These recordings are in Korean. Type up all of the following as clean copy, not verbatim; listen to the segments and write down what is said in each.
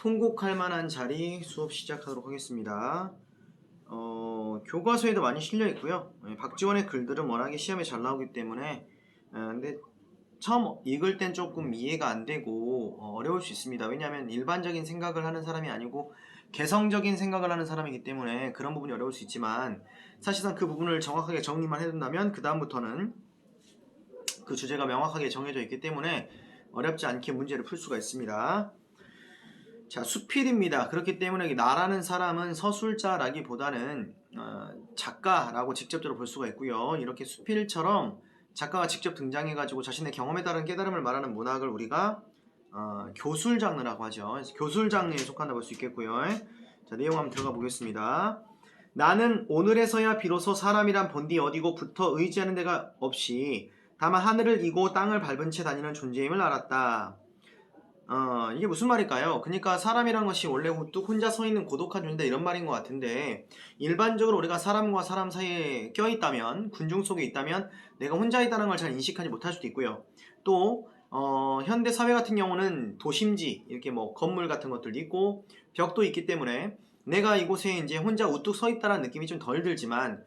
통곡할 만한 자리 수업 시작하도록 하겠습니다. 교과서에도 많이 실려 있고요. 박지원의 글들은 워낙에 시험에 잘 나오기 때문에 근데 처음 읽을 땐 조금 이해가 안 되고 어려울 수 있습니다. 왜냐하면 일반적인 생각을 하는 사람이 아니고 개성적인 생각을 하는 사람이기 때문에 그런 부분이 어려울 수 있지만, 사실상 그 부분을 정확하게 정리만 해둔다면 그 다음부터는 그 주제가 명확하게 정해져 있기 때문에 어렵지 않게 문제를 풀 수가 있습니다. 자, 수필입니다. 그렇기 때문에 나라는 사람은 서술자라기보다는 작가라고 직접적으로 볼 수가 있고요. 이렇게 수필처럼 작가가 직접 등장해가지고 자신의 경험에 따른 깨달음을 말하는 문학을 우리가 교술 장르라고 하죠. 교술 장르에 속한다 볼 수 있겠고요. 자, 내용 한번 들어가 보겠습니다. 나는 오늘에서야 비로소 사람이란 본디 어디고 붙어 의지하는 데가 없이 다만 하늘을 이고 땅을 밟은 채 다니는 존재임을 알았다. 이게 무슨 말일까요? 그러니까 사람이란 것이 원래 우뚝 혼자 서 있는 고독한 존재다, 이런 말인 것 같은데, 일반적으로 우리가 사람과 사람 사이에 껴있다면, 군중 속에 있다면 내가 혼자 있다는 걸 잘 인식하지 못할 수도 있고요. 또 현대 사회 같은 경우는 도심지, 이렇게 뭐 건물 같은 것들도 있고 벽도 있기 때문에 내가 이곳에 이제 혼자 우뚝 서 있다는 느낌이 좀 덜 들지만,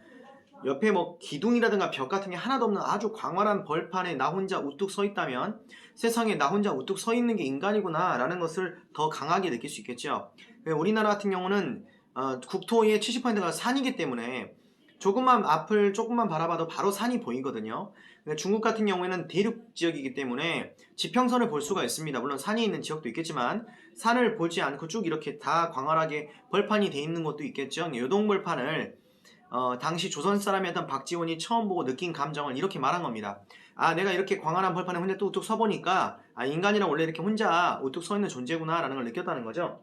옆에 뭐 기둥이라든가 벽 같은 게 하나도 없는 아주 광활한 벌판에 나 혼자 우뚝 서 있다면 세상에 나 혼자 우뚝 서 있는 게 인간이구나 라는 것을 더 강하게 느낄 수 있겠죠. 우리나라 같은 경우는 국토의 70%가 산이기 때문에 조금만 앞을 조금만 바라봐도 바로 산이 보이거든요. 근데 중국 같은 경우에는 대륙 지역이기 때문에 지평선을 볼 수가 있습니다. 물론 산이 있는 지역도 있겠지만 산을 보지 않고 쭉 이렇게 다 광활하게 벌판이 돼 있는 곳도 있겠죠. 요동벌판을 당시 조선 사람이었던 박지원이 처음 보고 느낀 감정을 이렇게 말한 겁니다. 내가 이렇게 광활한 벌판에 혼자 또 우뚝 서보니까 인간이란 원래 이렇게 혼자 우뚝 서 있는 존재구나 라는 걸 느꼈다는 거죠.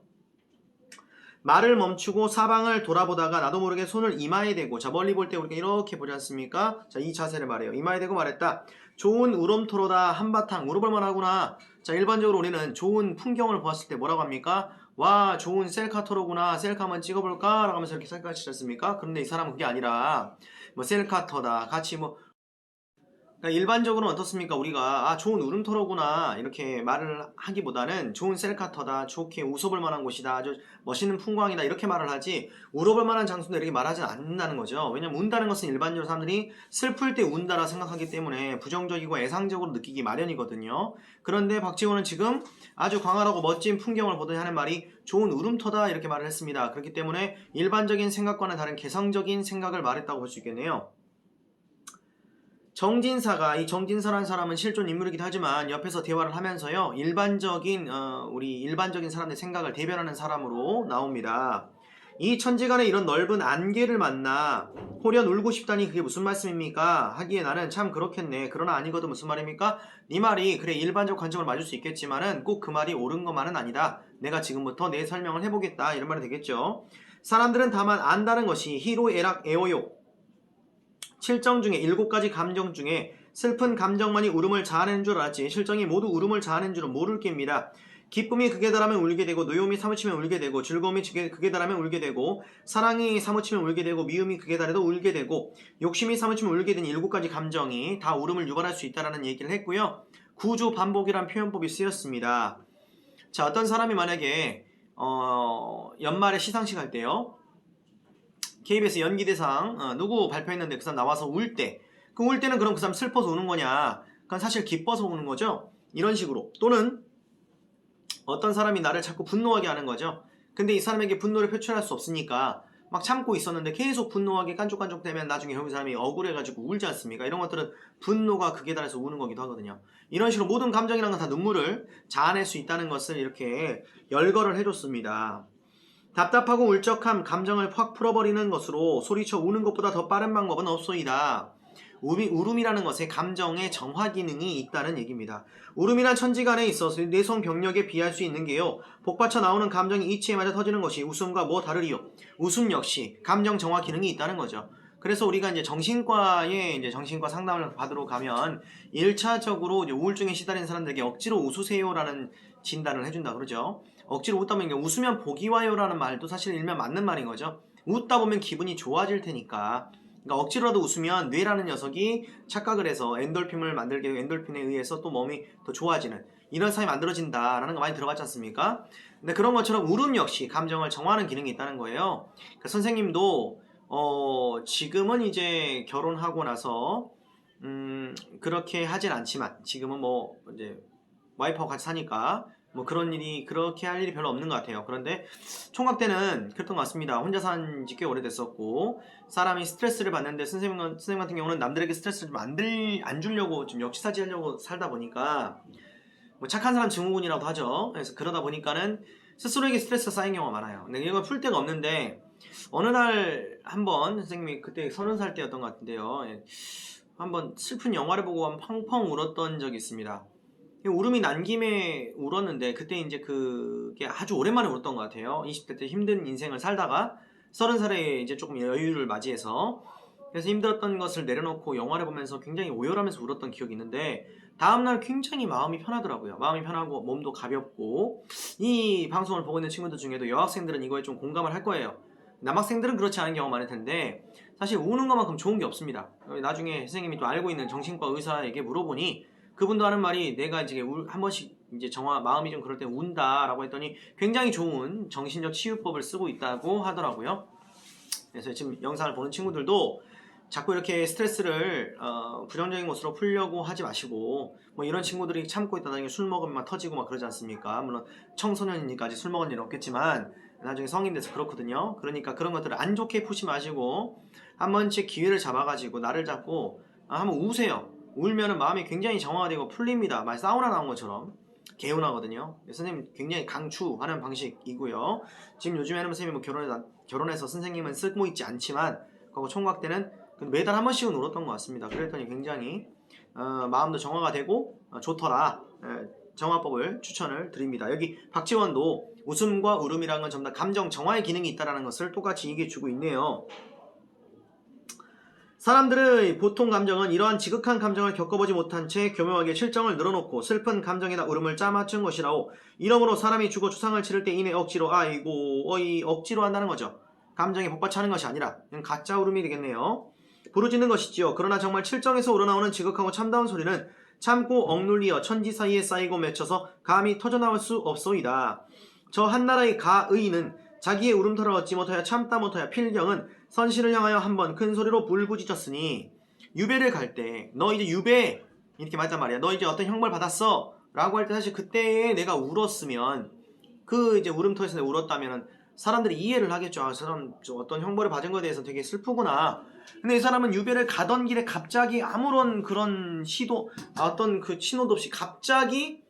말을 멈추고 사방을 돌아보다가 나도 모르게 손을 이마에 대고, 자, 멀리 볼 때 우리가 이렇게 보지 않습니까? 자, 이 자세를 말해요. 이마에 대고 말했다. 좋은 우럼토로다 한바탕 물어볼 만하구나. 자, 일반적으로 우리는 좋은 풍경을 보았을 때 뭐라고 합니까? 와, 좋은 셀카토로구나. 셀카 한번 찍어볼까? 라고 하면서 이렇게 생각하시지 않습니까? 그런데 이 사람은 그게 아니라 뭐 셀카터다 같이 뭐, 그러니까 일반적으로는 어떻습니까? 우리가 좋은 울음터로구나 이렇게 말을 하기보다는 좋은 셀카터다, 좋게 웃어볼 만한 곳이다, 아주 멋있는 풍광이다 이렇게 말을 하지, 울어볼 만한 장소도 이렇게 말하지 않는다는 거죠. 왜냐면 운다는 것은 일반적으로 사람들이 슬플 때 운다라 생각하기 때문에 부정적이고 애상적으로 느끼기 마련이거든요. 그런데 박지원은 지금 아주 광활하고 멋진 풍경을 보더니 하는 말이 좋은 울음터다 이렇게 말을 했습니다. 그렇기 때문에 일반적인 생각과는 다른 개성적인 생각을 말했다고 볼 수 있겠네요. 정진사가, 이 정진사라는 사람은 실존 인물이기도 하지만 옆에서 대화를 하면서요, 우리 일반적인 사람들의 생각을 대변하는 사람으로 나옵니다. 이 천지간에 이런 넓은 안개를 만나 호련 울고 싶다니 그게 무슨 말씀입니까? 하기에 나는 참 그렇겠네. 그러나 아니거든. 무슨 말입니까? 네 말이 그래 일반적 관점을 맞을 수 있겠지만은 꼭 그 말이 옳은 것만은 아니다. 내가 지금부터 내 설명을 해보겠다. 이런 말이 되겠죠. 사람들은 다만 안다는 것이 희로 애락 애호요 7정 중에 7가지 감정 중에 슬픈 감정만이 울음을 자아내는 줄 알았지, 실정이 모두 울음을 자아내는 줄은 모를 깹니다. 기쁨이 극에 달하면 울게 되고, 노여움이 사무치면 울게 되고, 즐거움이 극에 달하면 울게 되고, 사랑이 사무치면 울게 되고, 미움이 극에 달해도 울게 되고, 욕심이 사무치면 울게 되는 7가지 감정이 다 울음을 유발할 수 있다는 얘기를 했고요. 구조 반복이란 표현법이 쓰였습니다. 자, 어떤 사람이 만약에 연말에 시상식 할 때요, KBS 연기대상 누구 발표했는데 그 사람 나와서 울 때, 그 울 때는 그럼 그 사람 슬퍼서 우는 거냐? 그건 사실 기뻐서 우는 거죠. 이런 식으로. 또는 어떤 사람이 나를 자꾸 분노하게 하는 거죠. 근데 이 사람에게 분노를 표출할 수 없으니까 막 참고 있었는데 계속 분노하게 깐족깐족 되면 나중에 그 사람이 억울해가지고 울지 않습니까? 이런 것들은 분노가 극에 달해서 우는 거기도 하거든요. 이런 식으로 모든 감정이란 건 다 눈물을 자아낼 수 있다는 것을 이렇게 열거를 해줬습니다. 답답하고 울적함 감정을 확 풀어버리는 것으로 소리쳐 우는 것보다 더 빠른 방법은 없소이다. 울음이라는 것에 감정의 정화 기능이 있다는 얘기입니다. 울음이란 천지간에 있어서 내성 병력에 비할 수 있는 게요, 복받쳐 나오는 감정이 이치에 맞아 터지는 것이 웃음과 뭐 다르리요. 웃음 역시 감정 정화 기능이 있다는 거죠. 그래서 우리가 이제 정신과 상담을 받으러 가면 1차적으로 이제 우울증에 시달린 사람들에게 억지로 웃으세요라는 진단을 해준다 그러죠. 억지로 웃다 보면 웃으면 복이 와요라는 말도 사실 일면 맞는 말인 거죠. 웃다 보면 기분이 좋아질 테니까. 그러니까 억지로라도 웃으면 뇌라는 녀석이 착각을 해서 엔돌핀을 만들게 되고, 엔돌핀에 의해서 또 몸이 더 좋아지는, 이런 상황이 만들어진다라는 거 많이 들어봤지 않습니까? 근데 그런 것처럼 울음 역시 감정을 정화하는 기능이 있다는 거예요. 그러니까 선생님도 지금은 이제 결혼하고 나서 그렇게 하진 않지만 지금은 뭐 이제 와이프하고 같이 사니까 뭐 그런 일이 그렇게 할 일이 별로 없는 것 같아요. 그런데 총각 때는 그랬던 것 같습니다. 혼자 산 지 꽤 오래됐었고 사람이 스트레스를 받는데 선생님 같은 경우는 남들에게 스트레스를 좀 안 주려고 좀 역지사지하려고 살다 보니까 뭐 착한 사람 증후군이라고 하죠. 그래서 그러다 보니까는 스스로에게 스트레스가 쌓인 경우가 많아요. 근데 이걸 풀 데가 없는데 어느 날 한번 선생님이 그때 30살 때였던 것 같은데요. 한번 슬픈 영화를 보고 펑펑 울었던 적이 있습니다. 울음이 난 김에 울었는데 그때 이제 그게 아주 오랜만에 울었던 것 같아요. 20대 때 힘든 인생을 살다가 30살에 이제 조금 여유를 맞이해서 그래서 힘들었던 것을 내려놓고 영화를 보면서 굉장히 오열하면서 울었던 기억이 있는데 다음날 굉장히 마음이 편하더라고요. 마음이 편하고 몸도 가볍고 이 방송을 보고 있는 친구들 중에도 여학생들은 이거에 좀 공감을 할 거예요. 남학생들은 그렇지 않은 경우가 많을 텐데 사실 우는 것만큼 좋은 게 없습니다. 나중에 선생님이 또 알고 있는 정신과 의사에게 물어보니 그분도 하는 말이 내가 이제 한 번씩 이제 마음이 좀 그럴 때 운다라고 했더니 굉장히 좋은 정신적 치유법을 쓰고 있다고 하더라고요. 그래서 지금 영상을 보는 친구들도 자꾸 이렇게 스트레스를 부정적인 것으로 풀려고 하지 마시고 뭐 이런 친구들이 참고 있다 나중에 술 먹으면 막 터지고 막 그러지 않습니까? 물론 청소년이니까 아직 술 먹은 일은 없겠지만 나중에 성인 돼서 그렇거든요. 그러니까 그런 것들을 안 좋게 푸지 마시고 한 번씩 기회를 잡아가지고 나를 잡고 한번 우세요. 울면은 마음이 굉장히 정화가 되고 풀립니다. 막 사우나 나온 것처럼 개운하거든요. 선생님 굉장히 강추하는 방식이고요. 지금 요즘에는 선생님이 뭐 결혼해서 선생님은 쓰고 있지 않지만 그거 총각 때는 매달 한 번씩은 울었던 것 같습니다. 그랬더니 굉장히 마음도 정화가 되고 좋더라. 정화법을 추천을 드립니다. 여기 박지원도 웃음과 울음이라는 건 전부 다 감정 정화의 기능이 있다는 것을 똑같이 얘기해주고 있네요. 사람들의 보통 감정은 이러한 지극한 감정을 겪어보지 못한 채 교묘하게 실정을 늘어놓고 슬픈 감정에다 울음을 짜맞춘 것이라오. 이러므로 사람이 죽어 추상을 치를 때 이내 억지로 아이고 어이 억지로 한다는 거죠. 감정에 복받쳐하는 것이 아니라 가짜 울음이 되겠네요. 부르짖는 것이지요. 그러나 정말 칠정에서 우러나오는 지극하고 참다운 소리는 참고 억눌리어 천지 사이에 쌓이고 맺혀서 감히 터져나올 수 없소이다. 저 한나라의 가의는 자기의 울음터를 얻지 못하여 참다 못하여 필경은 선신을 향하여 한번 큰 소리로 불부짖었으니 유배를 갈 때 너 이제 유배 이렇게 말했단 말이야. 너 이제 어떤 형벌 받았어 라고 할 때 사실 그때에 내가 울었으면 그 이제 울음터에서 내가 울었다면 사람들이 이해를 하겠죠. 아, 사람 어떤 형벌을 받은 거에 대해서 되게 슬프구나. 근데 이 사람은 유배를 가던 길에 갑자기 아무런 그런 시도 어떤 그 신호도 없이 갑자기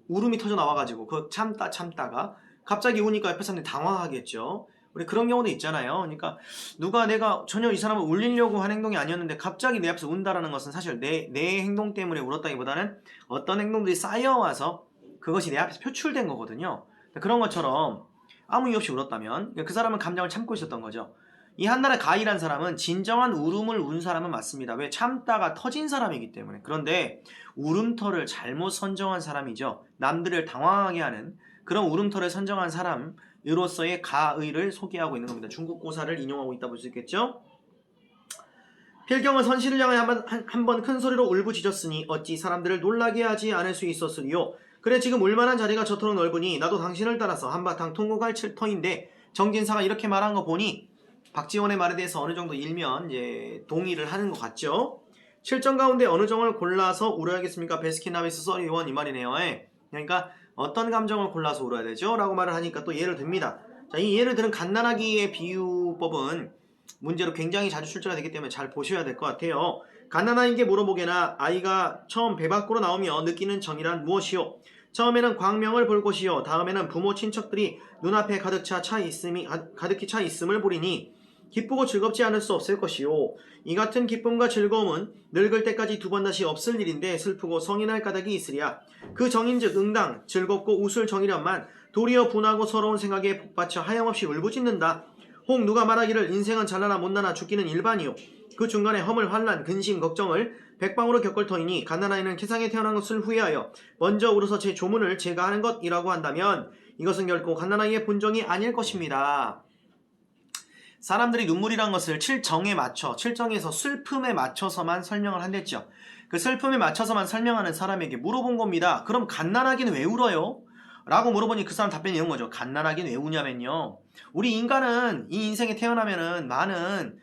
울음이 터져 나와가지고 그 참다가 갑자기 우니까 옆에 사람들이 당황하겠죠. 우리 그런 경우도 있잖아요. 그러니까 누가 내가 전혀 이 사람을 울리려고 한 행동이 아니었는데 갑자기 내 앞에서 운다라는 것은 사실 내 행동 때문에 울었다기보다는 어떤 행동들이 쌓여와서 그것이 내 앞에서 표출된 거거든요. 그런 것처럼 아무 이유 없이 울었다면 그 사람은 감정을 참고 있었던 거죠. 이 한나라 가이란 사람은 진정한 울음을 운 사람은 맞습니다. 왜? 참다가 터진 사람이기 때문에. 그런데 울음터를 잘못 선정한 사람이죠. 남들을 당황하게 하는 그런 울음터를 선정한 사람으로서의 가의를 소개하고 있는 겁니다. 중국 고사를 인용하고 있다 볼 수 있겠죠. 필경은 선실을 향하여 한번 큰 소리로 울부짖었으니 어찌 사람들을 놀라게 하지 않을 수 있었으리요. 그래 지금 울만한 자리가 저토록 넓으니 나도 당신을 따라서 한바탕 통곡할 터인데 정진사가 이렇게 말한 거 보니 박지원의 말에 대해서 어느 정도 일면 이제 동의를 하는 것 같죠. 실정 가운데 어느 정을 골라서 울어야겠습니까? 베스킨라빈스 써리원 이 말이네요. 그러니까 어떤 감정을 골라서 울어야 되죠? 라고 말을 하니까 또 예를 듭니다. 자, 이 예를 들은 갓난아기의 비유법은 문제로 굉장히 자주 출제가 되기 때문에 잘 보셔야 될 것 같아요. 갓난아이에게 물어보게나 아이가 처음 배 밖으로 나오며 느끼는 정이란 무엇이요? 처음에는 광명을 볼 것이요. 다음에는 부모 친척들이 눈앞에 가득히 차 있음을 보리니 기쁘고 즐겁지 않을 수 없을 것이요. 이 같은 기쁨과 즐거움은 늙을 때까지 두 번 다시 없을 일인데 슬프고 성인할 까닭이 있으랴. 그 정인즉 응당 즐겁고 웃을 정이련만 도리어 분하고 서러운 생각에 복받쳐 하염없이 울부짖는다. 혹 누가 말하기를 인생은 잘나나 못나나 죽기는 일반이요. 그 중간에 허물 환난 근심 걱정을 백방으로 겪을 터이니 갓난아이는 세상에 태어난 것을 후회하여 먼저 울어서 제 조문을 제가 하는 것이라고 한다면 이것은 결코 갓난아이의 본정이 아닐 것입니다. 사람들이 눈물이란 것을 칠정에 맞춰, 칠정에서 슬픔에 맞춰서만 설명을 한댔죠. 그 슬픔에 맞춰서만 설명하는 사람에게 물어본 겁니다. 그럼 갓난아기는 왜 울어요? 라고 물어보니 그 사람 답변이 이런 거죠. 갓난아기는 왜 우냐면요. 우리 인간은 이 인생에 태어나면은 많은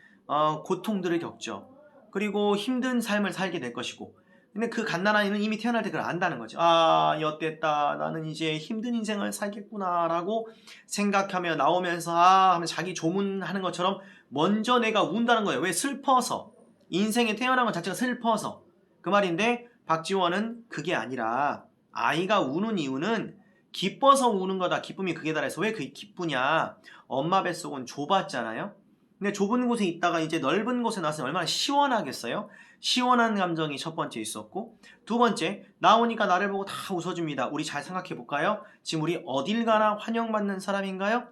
고통들을 겪죠. 그리고 힘든 삶을 살게 될 것이고. 근데 그 갓난아이는 이미 태어날 때 그걸 안다는 거죠. 아, 엿됐다. 나는 이제 힘든 인생을 살겠구나. 라고 생각하며 나오면서 하면 자기 조문하는 것처럼 먼저 내가 운다는 거예요. 왜? 슬퍼서. 인생에 태어난 것 자체가 슬퍼서. 그 말인데 박지원은 그게 아니라 아이가 우는 이유는 기뻐서 우는 거다. 기쁨이 극에 달해서. 왜 그게 기쁘냐? 엄마 뱃속은 좁았잖아요. 근데 좁은 곳에 있다가 이제 넓은 곳에 나왔으면 얼마나 시원하겠어요? 시원한 감정이 첫 번째 있었고, 두 번째, 나오니까 나를 보고 다 웃어줍니다. 우리 잘 생각해 볼까요? 지금 우리 어딜 가나 환영받는 사람인가요?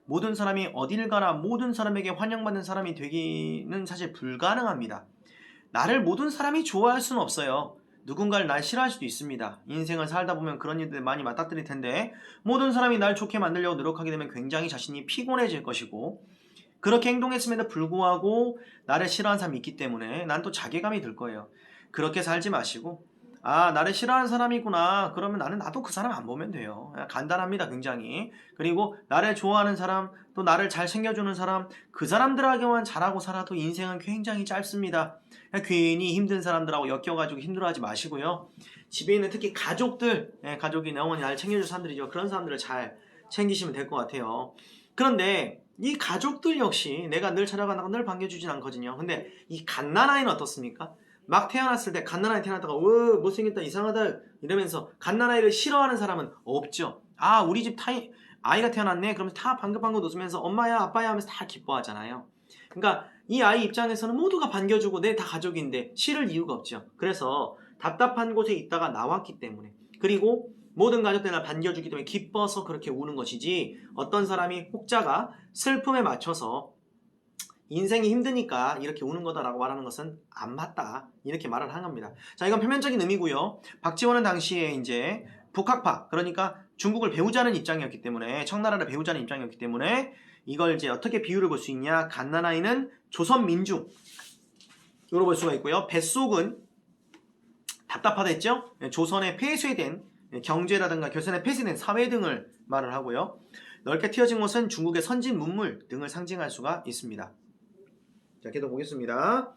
모든 사람이 어딜 가나 모든 사람에게 환영받는 사람이 되기는 사실 불가능합니다. 나를 모든 사람이 좋아할 수는 없어요. 누군가를 날 싫어할 수도 있습니다. 인생을 살다 보면 그런 일들 많이 맞닥뜨릴 텐데, 모든 사람이 날 좋게 만들려고 노력하게 되면 굉장히 자신이 피곤해질 것이고, 그렇게 행동했음에도 불구하고 나를 싫어하는 사람이 있기 때문에 난 또 자괴감이 들 거예요. 그렇게 살지 마시고, 아, 나를 싫어하는 사람이구나. 그러면 나도 그 사람 안 보면 돼요. 간단합니다, 굉장히. 그리고 나를 좋아하는 사람, 또 나를 잘 챙겨주는 사람, 그 사람들에게만 잘하고 살아도 인생은 굉장히 짧습니다. 괜히 힘든 사람들하고 엮여가지고 힘들어하지 마시고요. 집에 있는 특히 가족들, 가족이 영원히 나를 챙겨줄 사람들이죠. 그런 사람들을 잘 챙기시면 될 것 같아요. 그런데 이 가족들 역시 내가 늘 찾아가다가 늘 반겨주진 않거든요. 근데 이 갓난아이는 어떻습니까? 막 태어났을 때 갓난아이 태어났다가 못생겼다 이상하다 이러면서 갓난아이를 싫어하는 사람은 없죠. 아, 우리 집 아이가 태어났네. 그러면 다 방긋방긋 웃으면서 엄마야 아빠야 하면서 다 기뻐하잖아요. 그러니까 이 아이 입장에서는 모두가 반겨주고 내 다 가족인데 싫을 이유가 없죠. 그래서 답답한 곳에 있다가 나왔기 때문에, 그리고 모든 가족들이 날 반겨주기 때문에 기뻐서 그렇게 우는 것이지, 어떤 사람이 혹자가 슬픔에 맞춰서 인생이 힘드니까 이렇게 우는 거다라고 말하는 것은 안 맞다, 이렇게 말을 한 겁니다. 자, 이건 표면적인 의미고요. 박지원은 당시에 이제 북학파, 그러니까 중국을 배우자는 입장이었기 때문에, 청나라를 배우자는 입장이었기 때문에 이걸 이제 어떻게 비유를 볼 수 있냐? 갓난아이는 조선민중 으로 볼 수가 있고요. 뱃속은 답답하댔죠? 조선에 폐쇄된 경제라든가 결선에 폐쇄된 사회 등을 말을 하고요. 넓게 튀어진 곳은 중국의 선진 문물 등을 상징할 수가 있습니다. 자, 계속 보겠습니다.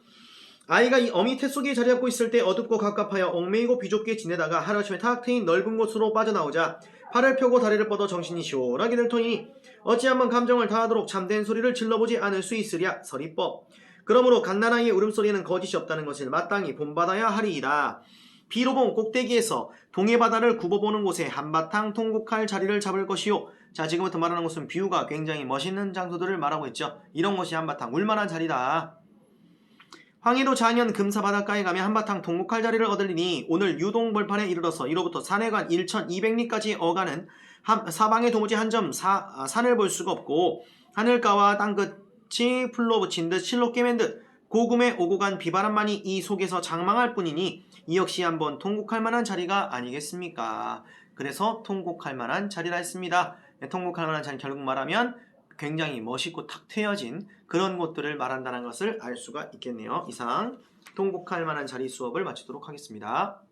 아이가 이 어미 태 속에 자리 잡고 있을 때 어둡고 갑갑하여 얽매이고 비좁게 지내다가 하루아침에 탁 트인 넓은 곳으로 빠져나오자 팔을 펴고 다리를 뻗어 정신이 시원하게 들 터이니 어찌 한번 감정을 다하도록 참된 소리를 질러보지 않을 수 있으랴 서리법. 그러므로 갓난아이의 울음소리는 거짓이 없다는 것을 마땅히 본받아야 하리이다. 비로봉 꼭대기에서 동해바다를 굽어보는 곳에 한바탕 통곡할 자리를 잡을 것이요. 자, 지금부터 말하는 것은 비유가 굉장히 멋있는 장소들을 말하고 있죠. 이런 곳이 한바탕 울만한 자리다. 황해도 자년 금사 바닷가에 가면 한바탕 통곡할 자리를 얻으리니 오늘 유동벌판에 이르러서 이로부터 산해관 1200리까지 어가는 사방에 도무지 한 점 산을 볼 수가 없고, 하늘가와 땅끝이 풀로 붙인 듯 실로 꿰맨 듯 고금에 오고 간 비바람만이 이 속에서 장망할 뿐이니 이 역시 한번 통곡할 만한 자리가 아니겠습니까? 그래서 통곡할 만한 자리라 했습니다. 통곡할 만한 자리, 결국 말하면 굉장히 멋있고 탁 트여진 그런 곳들을 말한다는 것을 알 수가 있겠네요. 이상 통곡할 만한 자리 수업을 마치도록 하겠습니다.